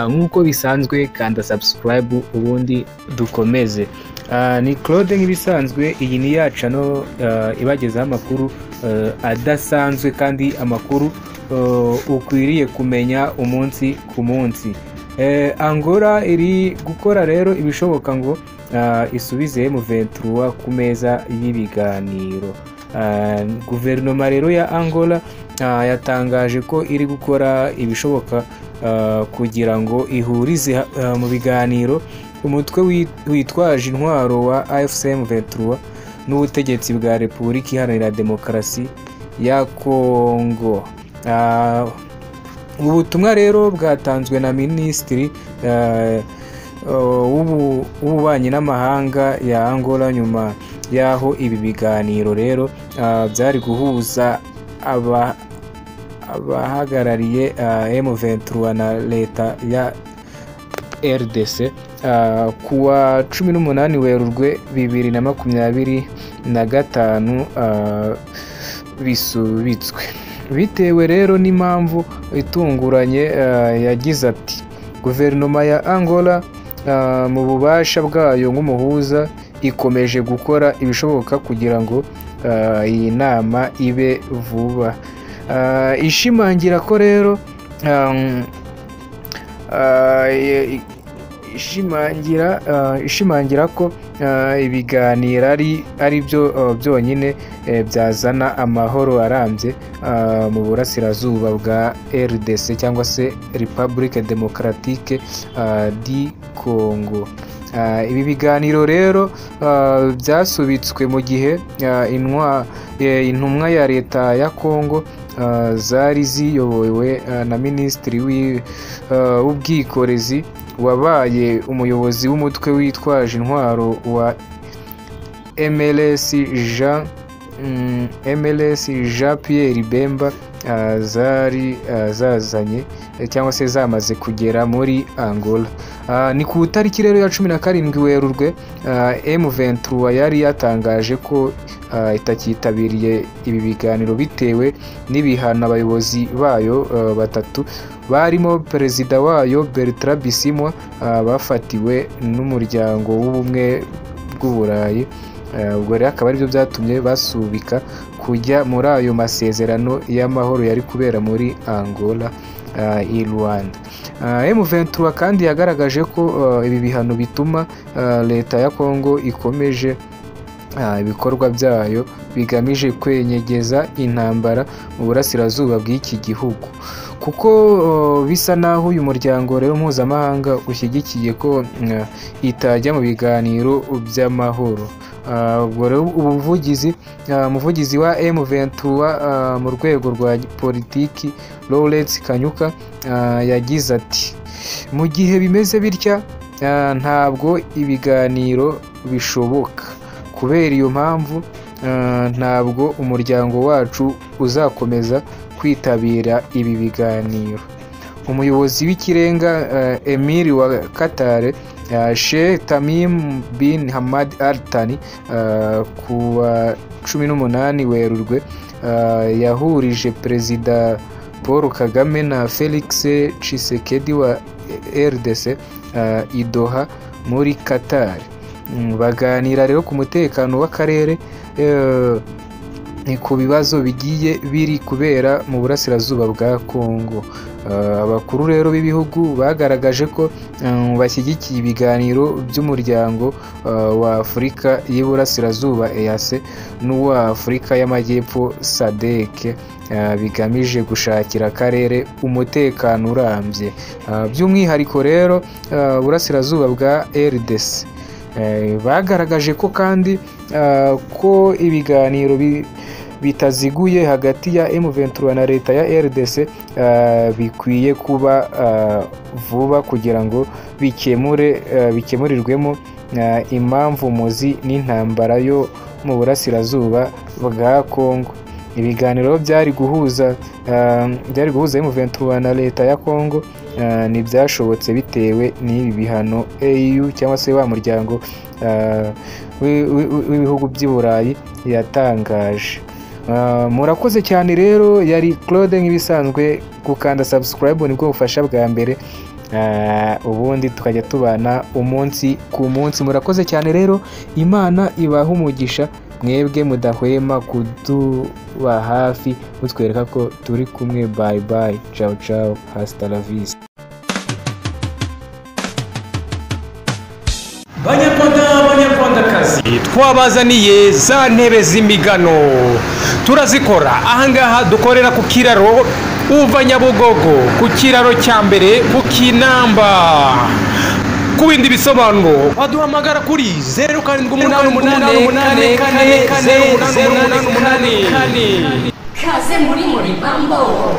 nk'uko bisanzwe kanda subscribe ubundi dukomeze. Ni Claude nk'ibisanzwe, iyi ni ya channel ibagezaho amakuru adasanzwe kandi amakuru ukwiriye kumenya umunsi ku munsi. Angola iri gukora rero ibishoboka ngo isubize M23 ku meza y'ibiganiro. Guverinoma rero ya Angola yatangaje ko iri gukora ibishoboka kugira ngo ihurize mu biganiro umutwe witwaje intwaro wa AFC M23 n'ubutegetsi bwa Repubulika Iharanira Demokarasi ya Kongo. Ubutumwa rero bwatanzwe na Minisitiri w'ububanyi n'amahanga ya Angola nyuma yaho ibi biganiro rero byari guhuza abahagarariye M23 na leta ya RDC kuwa 18 Werurwe 2025 bisubitswe bitewe rero n'impamvu itunguranye. Yagize ati guverinoma ya Angola mu bubasha bwayo nk'umuhuza ikomeje gukora ibishoboka kugira ngo iyi nama ibe vuba. Ishimangira ko rero ishimangira ko ibiganiro ari byo byonyine byazana amahoro arambye mu burasirazuba bwa RDC cyangwa se Republique Democratique du Congo. Ibi biganiro rero byasubitswe mu gihe intumwa ya leta ya Congo zari ziyobowe na Minisitiri w'ubwikorezi wabaye umuyobozi w'umutwe witwaje intwaro wa MLS Jean Pierre Bemba zari zazanye cyangwa se zamaze kugera muri Angola. Ni ku itariki rero ya 17 Werurwe M23 yari yatangaje ko itakitabiriye ibi biganiro bitewe n'ibihano abayobozi bayo batatu barimo perezida wayo Bertrand Bisimwa bafatiwe n'umuryango w'ubumwe bw'Uburayi. Ubwo rero akaba aribyo byatumye basubika kujya muri ayo masezerano y'amahoro yari kubera muri Angola i Rwanda. M23 kandi yagaragaje ko ibi bihano bituma leta ya Kongo ikomeje ibikorwa byayo bigamije kwenyegeza intambara mu burasirazuba bw'iki gihugu, kuko bisa naho uyu muryango rero mpuzamahanga ushyigikiye ko itajya mu biganiro by'amahoro. Ubwo rero umuvugizi wa M23 mu rwego rwa politiki Lawrence Kanyuka yagize ati mu gihe bimeze bitya ntabwo ibiganiro bishoboka. Kubera iyo mpamvu ntabwo umuryango wacu uzakomeza kwitabira ibi biganiro. Umuyobozi w'ikirenga Emir wa Qatar Sheikh Tamim bin Hamad Al Thani ku wa 18 Werurwe yahurije Perezida Paul Kagame na Felix Tshisekedi wa RDC i Doha muri Qatar. Baganira rero ku mutekano w'akarere ku bibazo bigiye biri kubera mu burasirazuba bwa Kongo. Abakuru rero b'ibihugu bagaragaje ko bashyigikiye ibiganiro by'umuryango wa Afurika y'Iburasirazuba EAC n'uwa Afurika y'Amajyepfo SADC bigamije gushakira akarere umutekano urambye. By'umwihariko rero burasirazuba bwa RDC bagaragaje ko kandi ko ibiganiro bitaziguye hagati ya M23 na leta ya RDC bikwiye kuba vuba kugira ngo bikemurirwemo impamvu muzi n'intambara yo mu burasirazuba bwa Kongo. Ibiganiro byari guhuza M23 na leta ya Kongo ntibyashobotse bitewe n'ibi bihano EU cyangwa se wa muryango w'ibihugu by'i Burayi yatangaje. murakoze cyane rero, yari Claude nk'ibisanzwe. Gukanda subscribe nibwo bufasha bwa mbere, ubundi tukajya tubana umunsi ku munsi. Murakoze cyane rero, Imana ibaha umugisha mwebwe mudahwema kuduba hafi mutwereka ko turi kumwe. Bye bye, ciao ciao, hasta la vista. Banyarwandakazi, twabazaniye za ntebe z'imigano, turazikora ahangaha, dukorera ku kiraro uva Nyabugogo, ku kiraro cya mbere ku Kinamba. Ku bindi bisobanuro waduhamagara kuri 0788444088. Kaze muri Mambo.